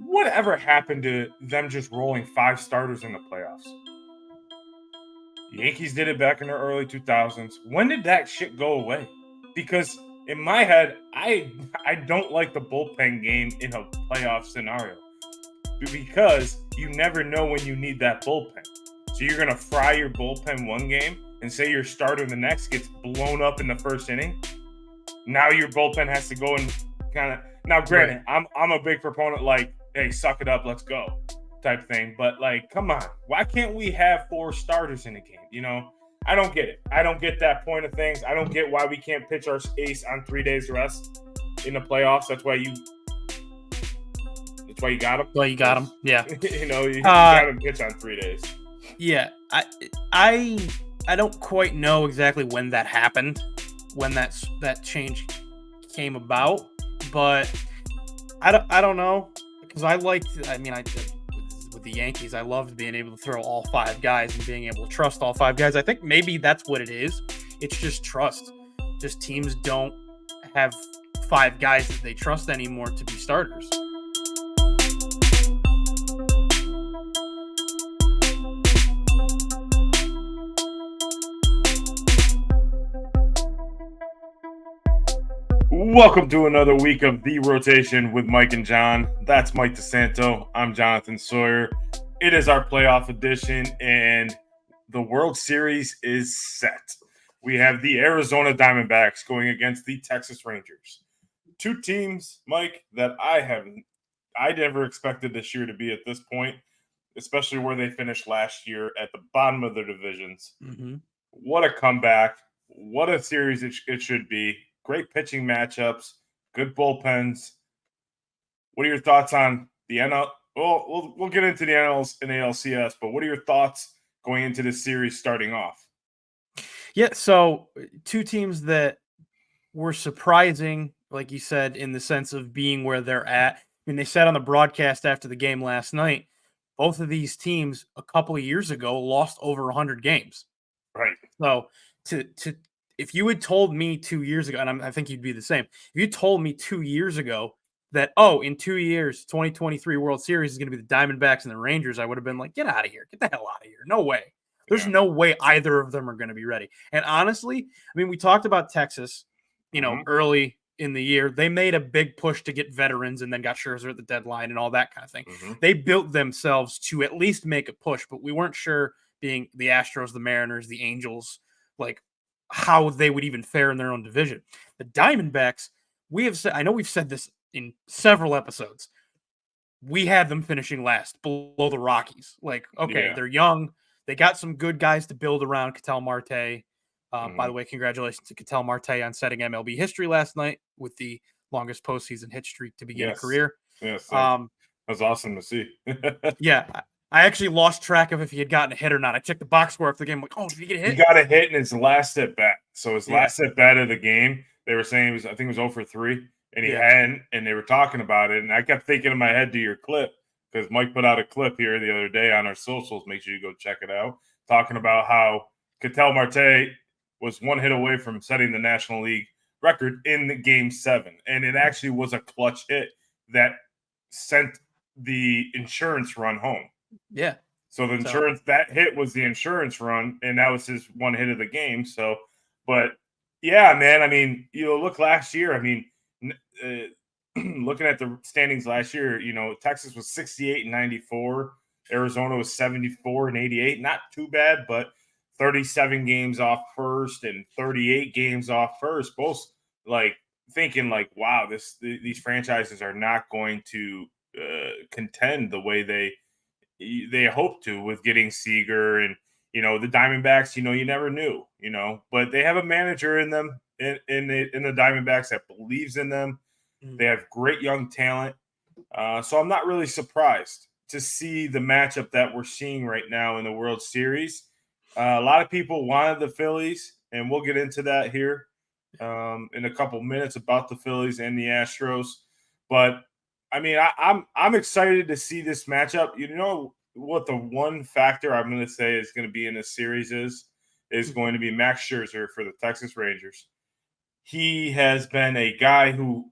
Whatever happened to them just rolling 5 starters in the playoffs? The Yankees did it back in the early 2000s. When did that shit go away? Because in my head, I don't like the bullpen game in a playoff scenario because you never know when you need that bullpen. So you're gonna fry your bullpen one game and say your starter the next gets blown up in the first inning. Now your bullpen has to go and kind of. Now, granted, I'm a big proponent like, hey, suck it up, let's go, type thing. But like, come on, why can't we have 4 starters in a game? I don't get it. I don't get that point of things. I don't get why we can't pitch our ace on 3 days rest in the playoffs. That's why you got him. Well, you got him. Yeah. You got him pitch on 3 days. Yeah. I don't quite know exactly when that happened, when that change came about, but I don't know, because with the Yankees, I loved being able to throw all 5 guys and being able to trust all 5 guys. I think maybe that's what it is. It's just trust. Just teams don't have 5 guys that they trust anymore to be starters. Welcome to another week of The Rotation with Mike and Jon. That's Mike DeSanto. I'm Jonathan Sawyer. It is our playoff edition, and the World Series is set. We have the Arizona Diamondbacks going against the Texas Rangers. 2 teams, Mike, that I never expected this year to be at this point, especially where they finished last year at the bottom of their divisions. Mm-hmm. What a comeback. What a series it should be. Great pitching matchups, good bullpens. What are your thoughts on the NL? Well, we'll get into the NLs and ALCS, but what are your thoughts going into this series starting off? Yeah, so 2 teams that were surprising, like you said, in the sense of being where they're at. I mean, they said on the broadcast after the game last night, both of these teams a couple of years ago lost over 100 games. Right. So if you had told me 2 years ago, and I think you'd be the same, if you told me 2 years ago that, in 2 years, 2023 World Series is going to be the Diamondbacks and the Rangers, I would have been like, get out of here. Get the hell out of here. No way. There's no way either of them are going to be ready. And honestly, I mean, we talked about Texas, early in the year. They made a big push to get veterans and then got Scherzer at the deadline and all that kind of thing. Mm-hmm. They built themselves to at least make a push, but we weren't sure, being the Astros, the Mariners, the Angels, like how they would even fare in their own division. The Diamondbacks, I know we've said this in several episodes, we had them finishing last below the Rockies. Like, okay, They're young. They got some good guys to build around Ketel Marte. By the way, congratulations to Ketel Marte on setting MLB history last night with the longest postseason hit streak to begin a career. Yes, that was awesome to see. Yeah, I actually lost track of if he had gotten a hit or not. I checked the box score after the game. I'm like, did he get a hit? He got a hit in his last at bat. So his last at bat of the game, they were saying I think it was 0 for 3, and he hadn't, and they were talking about it. And I kept thinking in my head, do your clip, because Mike put out a clip here the other day on our socials. Make sure you go check it out. Talking about how Ketel Marte was 1 hit away from setting the National League record in the Game 7. And it actually was a clutch hit that sent the insurance run home. Yeah. So the insurance, that hit was the insurance run, and that was his 1 hit of the game. So, but yeah, man, I mean, look last year. I mean, looking at the standings last year, Texas was 68 and 94. Arizona was 74 and 88. Not too bad, but 37 games off first and 38 games off first. Both like thinking like, wow, these franchises are not going to contend the way they hope to with getting Seager and the Diamondbacks. You never knew, but they have a manager in them in the Diamondbacks that believes in them. They have great young talent, so I'm not really surprised to see the matchup that we're seeing right now in the World Series. A lot of people wanted the Phillies, and we'll get into that here in a couple minutes about the Phillies and the Astros. But I mean, I'm excited to see this matchup. You know what the one factor I'm going to say is going to be in this series is going to be Max Scherzer for the Texas Rangers. He has been a guy who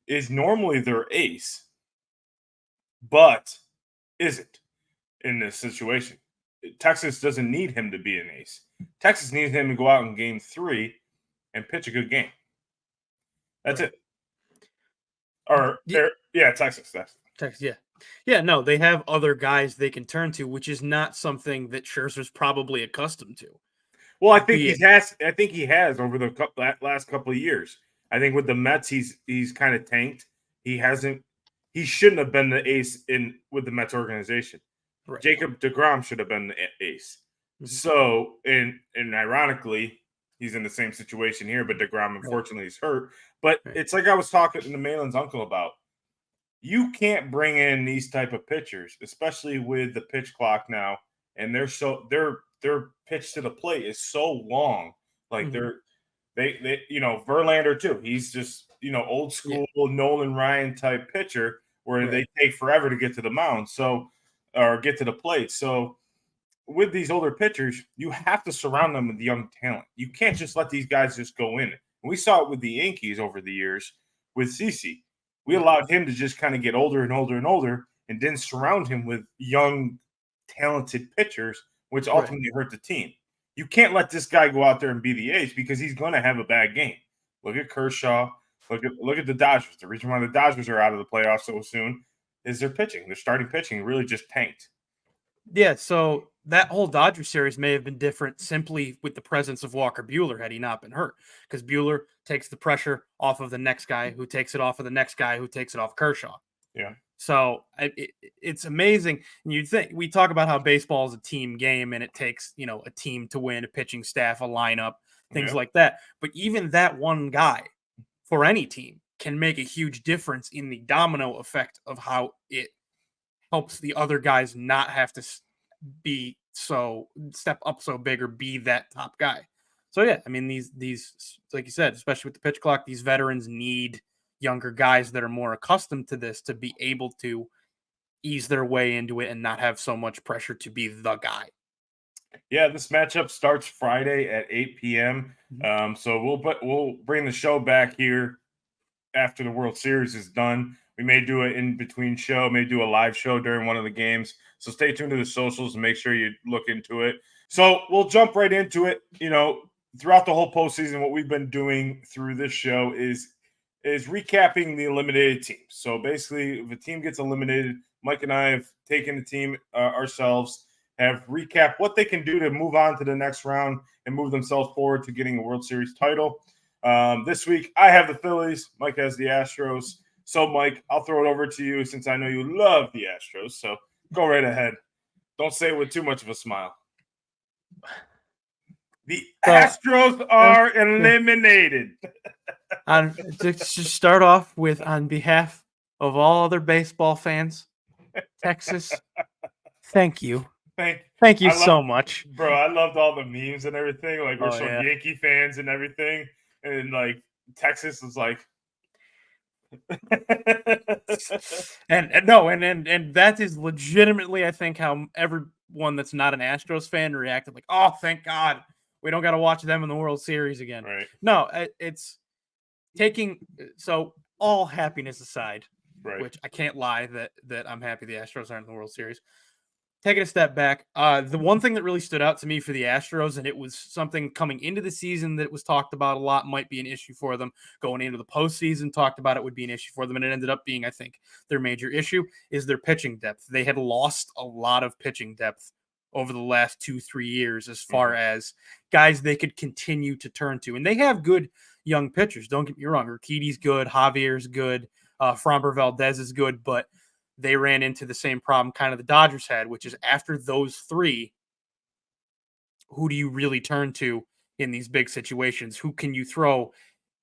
is normally their ace, but isn't in this situation. Texas doesn't need him to be an ace. Texas needs him to go out in game 3 and pitch a good game. That's it. Texas. Texas, yeah. Yeah, no, they have other guys they can turn to, which is not something that Scherzer's probably accustomed to. Well, I think he has over the last couple of years. I think with the Mets, he's kind of tanked. He shouldn't have been the ace with the Mets organization. Right. Jacob deGrom should have been the ace. Mm-hmm. So, and ironically, he's in the same situation here, but deGrom unfortunately is hurt. But it's like I was talking to Malin's uncle about. You can't bring in these type of pitchers, especially with the pitch clock now, and their pitch to the plate is so long. Like they Verlander too. He's just old school Nolan Ryan type pitcher where they take forever to get to the mound, or get to the plate. So with these older pitchers, you have to surround them with young talent. You can't just let these guys just go in. And we saw it with the Yankees over the years with CeCe. We allowed him to just kind of get older and older and older, and didn't surround him with young, talented pitchers, which ultimately hurt the team. You can't let this guy go out there and be the ace because he's going to have a bad game. Look at Kershaw. Look at the Dodgers. The reason why the Dodgers are out of the playoffs so soon is their pitching. Their starting pitching really just tanked. Yeah, so that whole Dodger series may have been different simply with the presence of Walker Buehler had he not been hurt, because Buehler takes the pressure off of the next guy who takes it off of the next guy who takes it off Kershaw. Yeah. So it's amazing. And you'd think we talk about how baseball is a team game and it takes, a team to win, a pitching staff, a lineup, things like that. But even that one guy for any team can make a huge difference in the domino effect of how it helps the other guys not have to step up so big or be that top guy. So yeah, I mean these like you said, especially with the pitch clock, these veterans need younger guys that are more accustomed to this to be able to ease their way into it and not have so much pressure to be the guy. Yeah, this matchup starts Friday at 8 p.m. So we'll bring the show back here after the World Series is done. We may do an in-between show, may do a live show during one of the games. So stay tuned to the socials and make sure you look into it. So we'll jump right into it. Throughout the whole postseason, what we've been doing through this show is recapping the eliminated teams. So basically, if a team gets eliminated, Mike and I have taken the team ourselves, have recapped what they can do to move on to the next round and move themselves forward to getting a World Series title. This week, I have the Phillies. Mike has the Astros. So, Mike, I'll throw it over to you since I know you love the Astros. So go right ahead. Don't say it with too much of a smile. The Astros are eliminated. To start off with, on behalf of all other baseball fans, Texas, thank you. Thank you so much. Bro, I loved all the memes and everything. Like, we're Yankee fans and everything. And, like, Texas was like... and that is legitimately, I think, how everyone that's not an Astros fan reacted. Like, oh, thank God we don't got to watch them in the World Series again. Right. No, it's taking all happiness aside, which I can't lie that I'm happy the Astros aren't in the World Series. Taking a step back, the one thing that really stood out to me for the Astros, and it was something coming into the season that was talked about a lot, might be an issue for them. Going into the postseason, talked about it would be an issue for them, and it ended up being, I think, their major issue is their pitching depth. They had lost a lot of pitching depth over the last 2-3 years as far as guys they could continue to turn to. And they have good young pitchers. Don't get me wrong. Urquidy's good. Javier's good. Framber Valdez is good, but they ran into the same problem kind of the Dodgers had, which is after those three, who do you really turn to in these big situations? Who can you throw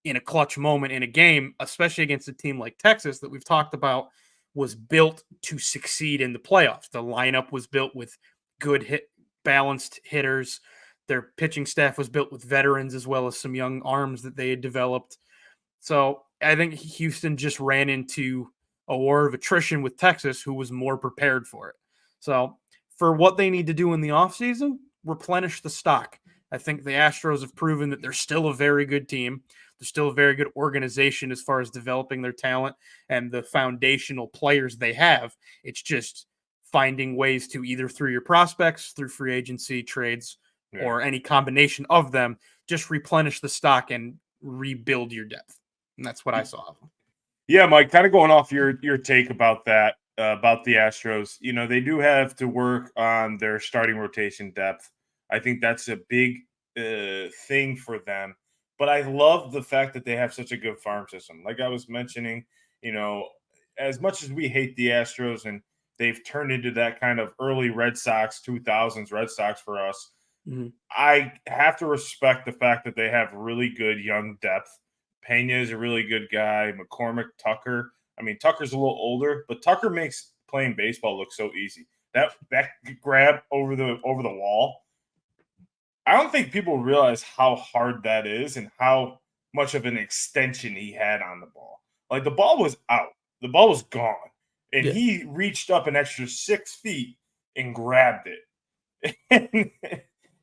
in a clutch moment in a game, especially against a team like Texas that we've talked about was built to succeed in the playoffs? The lineup was built with good balanced hitters. Their pitching staff was built with veterans as well as some young arms that they had developed. So I think Houston just ran into a war of attrition with Texas, who was more prepared for it. So for what they need to do in the offseason, replenish the stock. I think the Astros have proven that they're still a very good team. They're still a very good organization as far as developing their talent and the foundational players they have. It's just finding ways to either through your prospects, through free agency trades, or any combination of them, just replenish the stock and rebuild your depth. And that's what I saw of them. Yeah, Mike, kind of going off your take about that, about the Astros, they do have to work on their starting rotation depth. I think that's a big thing for them. But I love the fact that they have such a good farm system. Like I was mentioning, as much as we hate the Astros and they've turned into that kind of early Red Sox, 2000s Red Sox for us, I have to respect the fact that they have really good young depth. Pena is a really good guy. McCormick, Tucker. I mean, Tucker's a little older, but Tucker makes playing baseball look so easy. That grab over the wall. I don't think people realize how hard that is and how much of an extension he had on the ball. Like the ball was out, the ball was gone, and he reached up an extra 6 feet and grabbed it.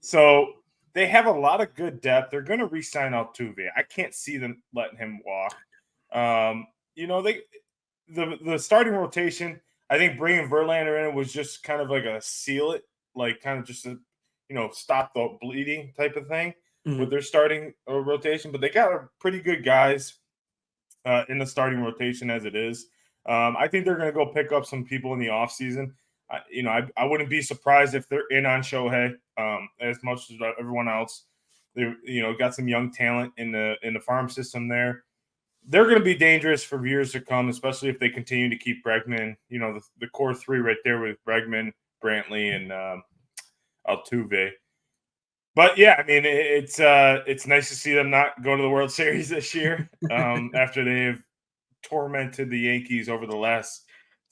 So they have a lot of good depth. They're going to re-sign Altuve. I can't see them letting him walk. The starting rotation, I think bringing Verlander in was just kind of like a seal it, like kind of just a, stop the bleeding type of thing with their starting rotation. But they got pretty good guys in the starting rotation as it is. I think they're going to go pick up some people in the offseason. I wouldn't be surprised if they're in on Shohei as much as everyone else. They, got some young talent in the farm system there. They're going to be dangerous for years to come, especially if they continue to keep Bregman. The core three right there with Bregman, Brantley, and Altuve. But yeah, I mean, it's nice to see them not go to the World Series this year after they've tormented the Yankees over the last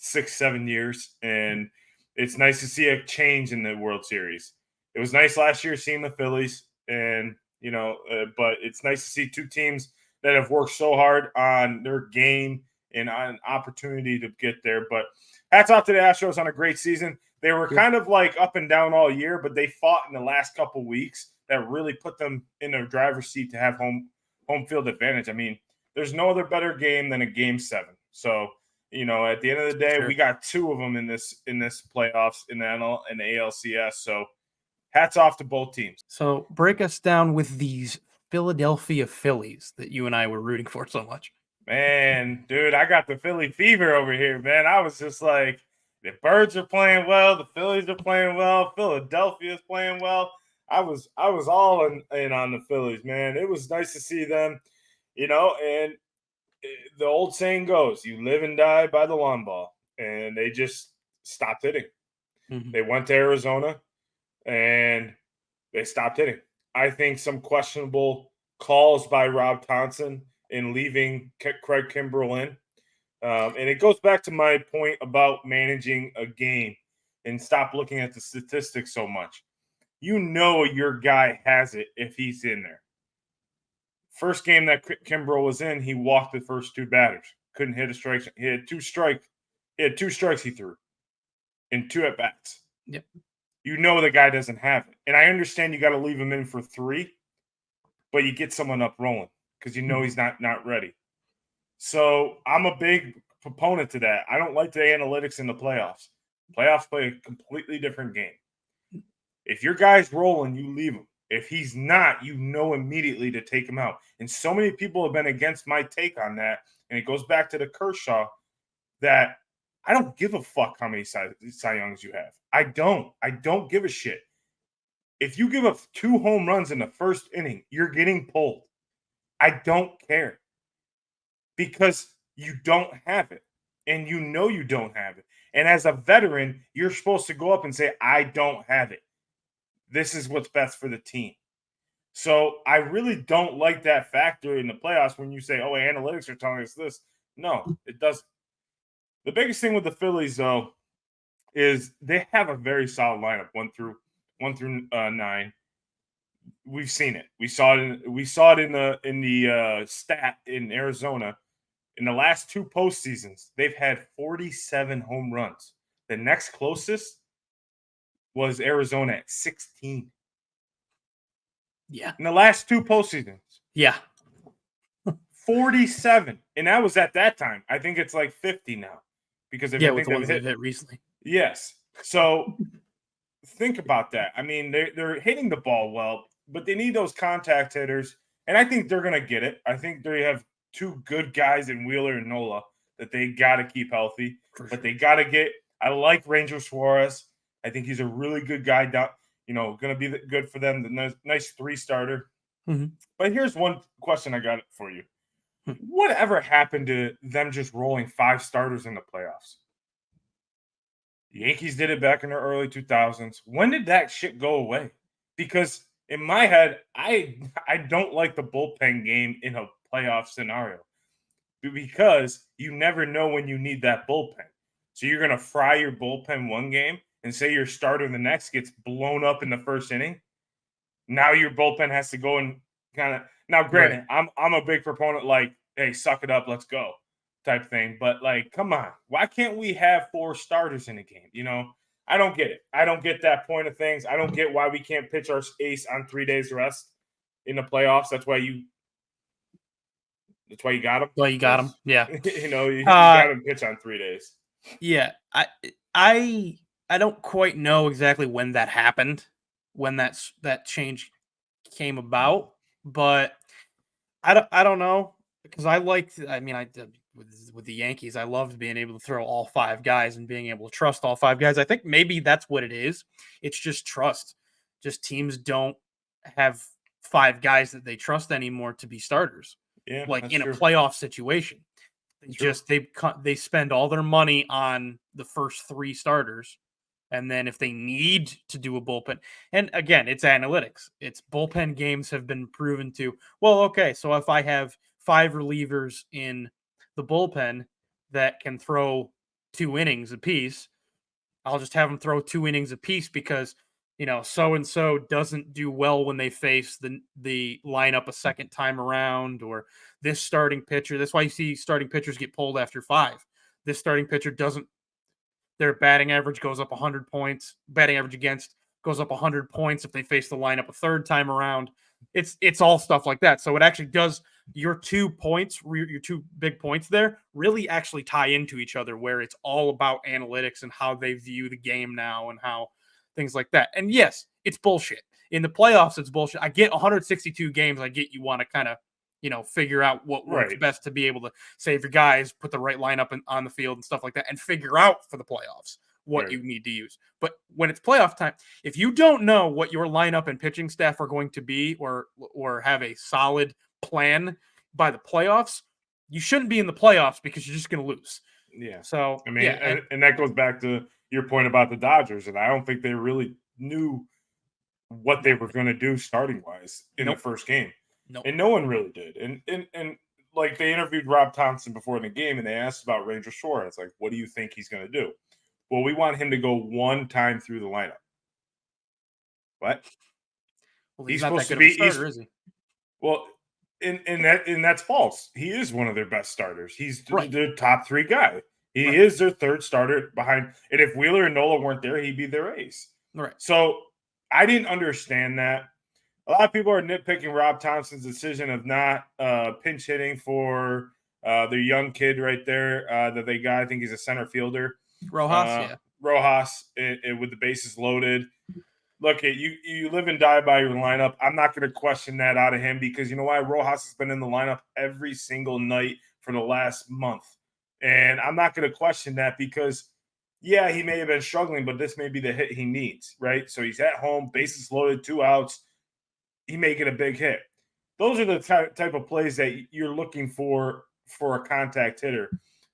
6-7 years, and it's nice to see a change in the World Series. It was nice last year seeing the Phillies, and but it's nice to see two teams that have worked so hard on their game and on opportunity to get there. But hats off to the Astros on a great season. They were kind of like up and down all year, but they fought in the last couple weeks that really put them in the driver's seat to have home field advantage. I mean, there's no other better game than a Game 7. So, at the end of the day, we got two of them in this playoffs in the NL and the ALCS. So, hats off to both teams. So, break us down with these Philadelphia Phillies that you and I were rooting for so much. Man, dude, I got the Philly fever over here, man. I was just like, the Birds are playing well, the Phillies are playing well, Philadelphia's playing well. I was all in on the Phillies, man. It was nice to see them, and the old saying goes, you live and die by the long ball. And they just stopped hitting. They went to Arizona and they stopped hitting. I think some questionable calls by Rob Thompson in leaving Craig Kimbrell in. And it goes back to my point about managing a game and stop looking at the statistics so much. Your guy has it if he's in there. First game that Kimbrell was in, he walked the first two batters. Couldn't hit a strike. He had two strikes he threw in 2 at-bats. Yep. The guy doesn't have it. And I understand you got to leave him in for 3, but you get someone up rolling because he's not ready. So I'm a big proponent to that. I don't like the analytics in the playoffs. Playoffs play a completely different game. If your guy's rolling, you leave him. If he's not, immediately to take him out. And so many people have been against my take on that. And it goes back to the Kershaw that I don't give a fuck how many Cy Youngs you have. I don't give a shit. If you give up 2 home runs in the first inning, you're getting pulled. I don't care. Because you don't have it. And you don't have it. And as a veteran, you're supposed to go up and say, I don't have it. This is what's best for the team. So I really don't like that factor in the playoffs when you say, oh, analytics are telling us this. No, it doesn't. The biggest thing with the Phillies, though, is they have a very solid lineup, 1 through 9. We've seen it. We saw it in the stat in Arizona. In the last 2 postseasons, they've had 47 home runs. The next closest was Arizona at 16. Yeah. In the last 2 postseasons. Yeah. 47. And that was at that time. I think it's like 50 now because Yeah, with the ones they've hit recently. Yes. So think about that. I mean, they're hitting the ball well, but they need those contact hitters. And I think they're going to get it. I think they have two good guys in Wheeler and Nola that they got to keep healthy. For But sure. they got to get – I like Ranger Suarez. I think he's a really good guy down – going to be good for them, the nice three-starter. Mm-hmm. But here's one question I got for you. Hmm. Whatever happened to them just rolling 5 starters in the playoffs? The Yankees did it back in the early 2000s. When did that shit go away? Because in my head, I don't like the bullpen game in a playoff scenario because you never know when you need that bullpen. So you're going to fry your bullpen one game and say your starter the next gets blown up in the first inning. Now your bullpen has to go and kind of – now, granted, right. I'm a big proponent like, hey, suck it up, let's go type thing. But, like, come on. Why can't we have 4 starters in a game? I don't get it. I don't get that point of things. I don't get why we can't pitch our ace on 3 days rest in the playoffs. That's why you got him. Well, you got him. Yeah. You got him pitch on 3 days. Yeah. I don't quite know exactly when that happened, when that change came about, but I don't know, because I did with the Yankees, I loved being able to throw all 5 guys and being able to trust all 5 guys. I think maybe that's what it is. It's just trust. Just teams don't have 5 guys that they trust anymore to be starters. Yeah, like in true. A playoff situation. They spend all their money on the first 3 starters. And then if they need to do a bullpen, and again, it's analytics. It's bullpen games have been proven to, well, okay, so if I have 5 relievers in the bullpen that can throw 2 innings apiece, I'll just have them throw 2 innings apiece because, so-and-so doesn't do well when they face the lineup a second time around, or this starting pitcher. That's why you see starting pitchers get pulled after 5. This starting pitcher doesn't, their batting average goes up 100 points. Batting average against goes up 100 points if they face the lineup a third time around. It's all stuff like that. So it actually does, your 2 points, your 2 big points there really actually tie into each other, where it's all about analytics and how they view the game now and how things like that. And yes, it's bullshit. In the playoffs, it's bullshit. I get 162 games. I get you want to kind of, figure out what works best to be able to save your guys, put the right lineup on the field and stuff like that, and figure out for the playoffs what you need to use. But when it's playoff time, if you don't know what your lineup and pitching staff are going to be, or have a solid plan by the playoffs, you shouldn't be in the playoffs because you're just going to lose. Yeah. So, I mean, and that goes back to your point about the Dodgers, and I don't think they really knew what they were going to do starting-wise in the first game. Nope. And no one really did. And like, they interviewed Rob Thompson before the game, and they asked about Ranger Suarez. Like, what do you think he's going to do? Well, we want him to go 1 time through the lineup. What? Well, he's not that good of a starter, is he? Well, and that's false. He is one of their best starters. He's their top 3 guy. He is their 3rd starter behind. And if Wheeler and Nola weren't there, he'd be their ace. Right. So I didn't understand that. A lot of people are nitpicking Rob Thompson's decision of not pinch hitting for their young kid right there that they got. I think he's a center fielder. Rojas, Rojas, with the bases loaded. Look, you live and die by your lineup. I'm not going to question that out of him because you know why? Rojas has been in the lineup every single night for the last month. And I'm not going to question that because, yeah, he may have been struggling, but this may be the hit he needs, right? So he's at home, bases loaded, 2 outs. He may get a big hit. Those are the type of plays that you're looking for a contact hitter.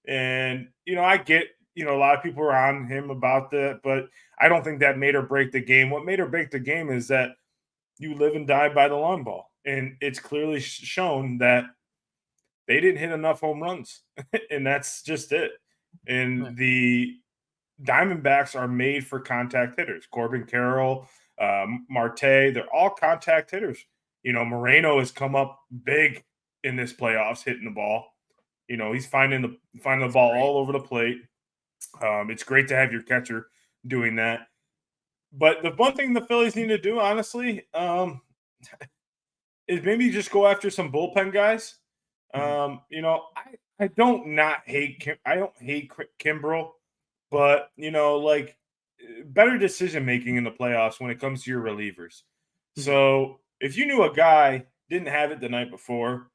And, I get, a lot of people are on him about that, but I don't think that made or break the game. What made or break the game is that you live and die by the long ball. And it's clearly shown that they didn't hit enough home runs. And that's just it. And the Diamondbacks are made for contact hitters. Corbin Carroll, Marte, they're all contact hitters. Moreno has come up big in this playoffs, hitting the ball. He's finding the ball all over the plate. It's great to have your catcher doing that. But the one thing the Phillies need to do, honestly, is maybe just go after some bullpen guys I don't not hate I don't hate Kimbrel, but better decision making in the playoffs when it comes to your relievers. Mhm. So if you knew a guy didn't have it the night before,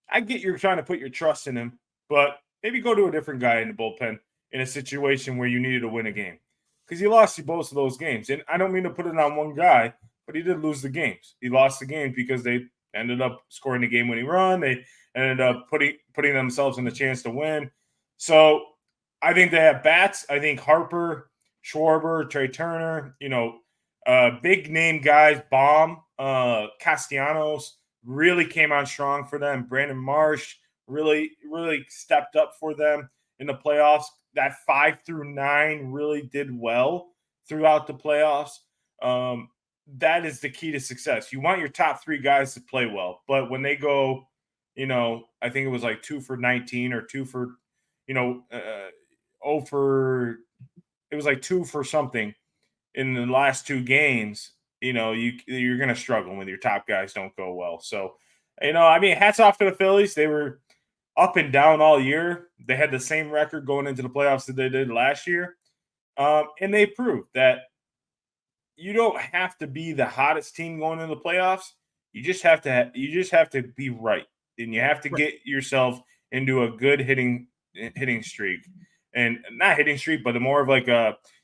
I get you're trying to put your trust in him, but maybe go to a different guy in the bullpen in a situation where you needed to win a game. Because he lost you both of those games. And I don't mean to put it on one guy, but he did lose the games. He lost the game because they ended up scoring the game winning run. They ended up putting themselves in the chance to win. So I think they have bats. I think Harper, Schwarber, Trey Turner, big name guys, Baum, Castellanos really came on strong for them. Brandon Marsh really, really stepped up for them in the playoffs. That 5 through 9 really did well throughout the playoffs. That is the key to success. You want your top 3 guys to play well, but when they go, I think it was like 2 for 19 or 2 for, 0 for, it was like 2 for something in the last 2 games. You're going to struggle when your top guys don't go well. So, hats off to the Phillies. They were up and down all year. They had the same record going into the playoffs that they did last year. And they proved that you don't have to be the hottest team going into the playoffs. You just have to be right. And you have to get yourself into a good hitting streak. And not hitting streak, but more of like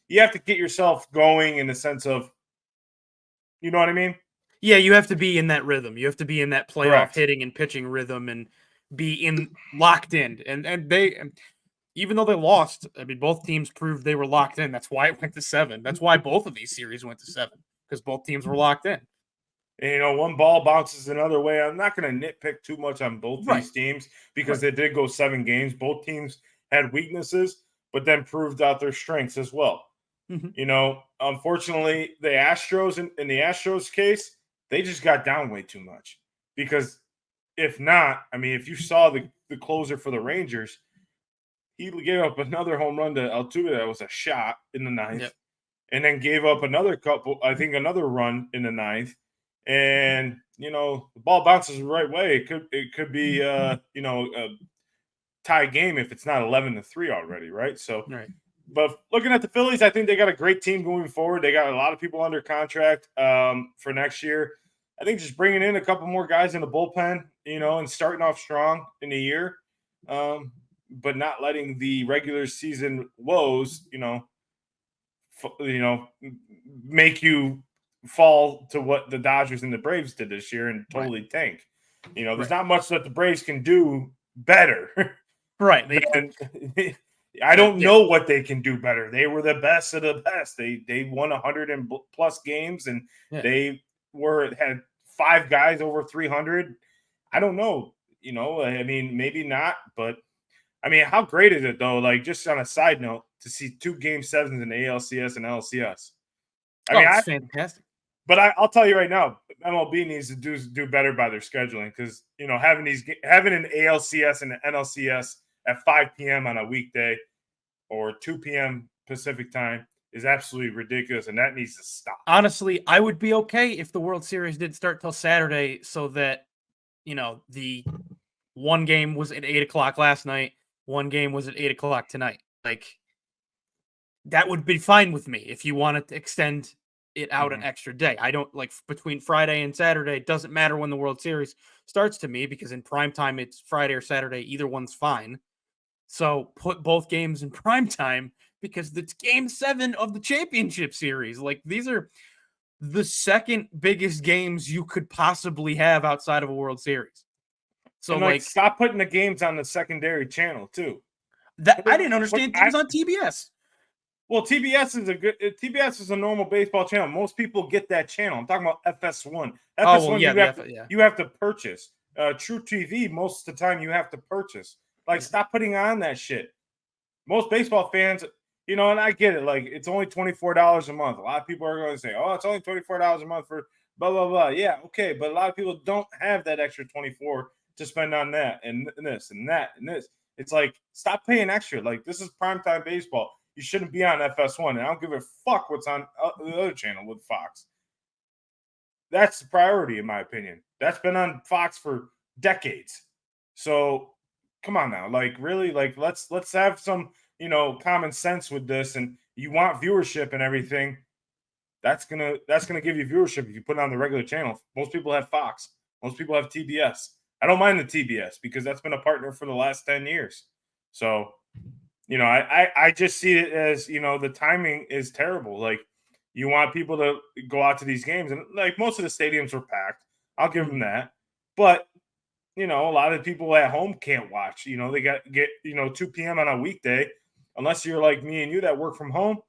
you have to get yourself going in the sense of, you know what I mean? Yeah, you have to be in that rhythm. You have to be in that playoff Correct. hitting and pitching rhythm and be locked in. And they, even though they lost, I mean, both teams proved they were locked in. That's why it went to 7. That's why both of these series went to 7, because both teams were locked in. And, one ball bounces another way. I'm not going to nitpick too much on both these teams because they did go 7 games. Both teams had weaknesses, but then proved out their strengths as well. Mm-hmm. Unfortunately, the Astros, in the Astros case, they just got down way too much. Because if not, I mean, if you saw the closer for the Rangers, he gave up another home run to Altuve that was a shot in the 9th, and then gave up another run in the 9th. And the ball bounces the right way. It could be a tie game if it's not 11-3 already, right? So, but looking at the Phillies, I think they got a great team going forward. They got a lot of people under contract for next year. I think just bringing in a couple more guys in the bullpen, and starting off strong in the year, but not letting the regular season woes, make you fall to what the Dodgers and the Braves did this year and totally tank. There's not much that the Braves can do better. Right. I don't know what they can do better. They were the best of the best. They won 100 and plus games, and they had 5 guys over 300. I don't know. I mean, maybe not, but I mean, how great is it though? Like, just on a side note, to see 2 Game 7s in the ALCS and LCS. It's fantastic. But I'll tell you right now, MLB needs to do better by their scheduling because having an ALCS and an NLCS at 5 p.m. on a weekday or 2 p.m. Pacific time is absolutely ridiculous, and that needs to stop. Honestly, I would be okay if the World Series did start till Saturday, so that the one game was at 8:00 last night, one game was at 8:00 tonight. Like, that would be fine with me if you wanted to extend it out an extra day. I don't like between Friday and Saturday. It doesn't matter when the World Series starts to me because in prime time it's Friday or Saturday. Either one's fine. So put both games in prime time because it's Game 7 of the championship series. Like, these are the second biggest games you could possibly have outside of a World Series. So, and stop putting the games on the secondary channel too. That I didn't understand it was on TBS. Well, TBS is a normal baseball channel. Most people get that channel. I'm talking about FS1. FS1 you have to purchase. True TV, most of the time you have to purchase. Stop putting on that shit. Most baseball fans, and I get it. Like, it's only $24 a month. A lot of people are going to say, "Oh, it's only $24 a month for blah blah blah." Yeah, okay, but a lot of people don't have that extra 24 to spend on that and this and that and this. It's like, stop paying extra. Like, this is primetime baseball. You shouldn't be on FS1, and I don't give a fuck what's on the other channel with Fox. That's the priority, in my opinion. That's been on Fox for decades. So come on now, like really, like let's have some common sense with this. And you want viewership and everything. That's gonna give you viewership if you put it on the regular channel. Most people have Fox. Most people have TBS. I don't mind the TBS because that's been a partner for the last 10 years. So I just see it as the timing is terrible. Like you want people to go out to these games, and like most of the stadiums were packed. I'll give them that, but a lot of people at home can't watch. They get 2 p.m. on a weekday, unless you're like me and you that work from home.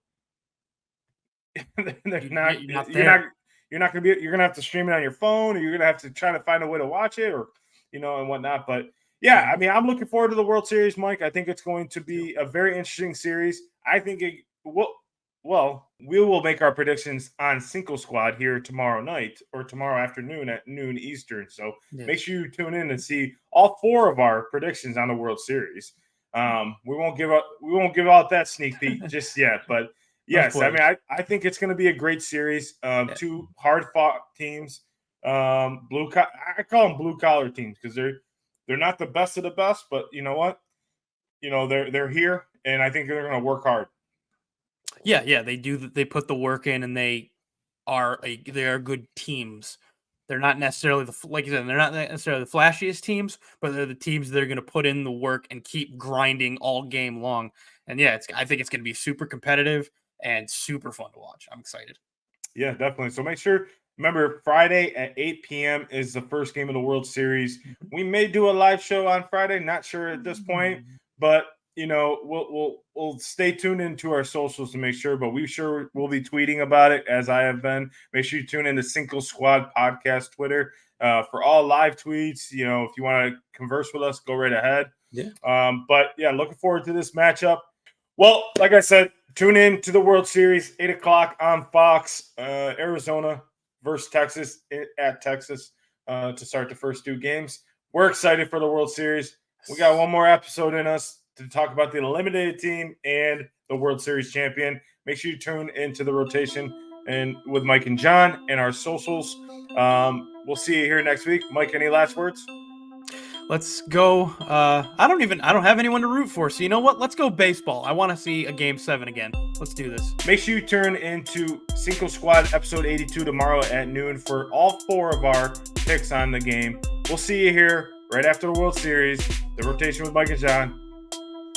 They're not. You're not You're there. not. You're not gonna be. You're gonna have to stream it on your phone, or you're gonna have to try to find a way to watch it, or and whatnot. But yeah, I mean, I'm looking forward to the World Series, Mike. I think it's going to be a very interesting series. I think it will. Well, we will make our predictions on Cinco Squad here tomorrow night or tomorrow afternoon at noon Eastern. So make sure you tune in and see all 4 of our predictions on the World Series. We won't give out that sneak peek just yet, but yes, I mean I think it's going to be a great series. 2 hard fought teams. I call them blue collar teams because they're not the best of the best, but you know what? They're here, and I think they're going to work hard. Yeah, they do. They put the work in, and they are good teams. They're not necessarily like you said, they're not necessarily the flashiest teams, but they're the teams that are going to put in the work and keep grinding all game long. And yeah, I think it's going to be super competitive and super fun to watch. I'm excited. Yeah, definitely. So make sure, remember, Friday at 8 p.m. is the first game of the World Series. We may do a live show on Friday, not sure at this point, but we'll stay tuned into our socials to make sure, but we'll be tweeting about it as I have been. Make sure you tune in to Cinco Squad podcast Twitter for all live tweets. If you want to converse with us, go right ahead. Yeah. But yeah, looking forward to this matchup. Well, like I said, tune in to the World Series, 8 o'clock on Fox, Arizona versus Texas at Texas to start the first 2 games. We're excited for the World Series. We got one more episode in us to talk about the eliminated team and the World Series champion. Make sure you tune into the rotation and with Mike and Jon and our socials. We'll see you here next week. Mike, any last words? Let's go. I don't have anyone to root for. So you know what? Let's go baseball. I want to see a Game 7 again. Let's do this. Make sure you turn into Cinco Squad episode 82 tomorrow at noon for all 4 of our picks on the game. We'll see you here right after the World Series. The rotation with Mike and Jon.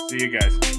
See you guys.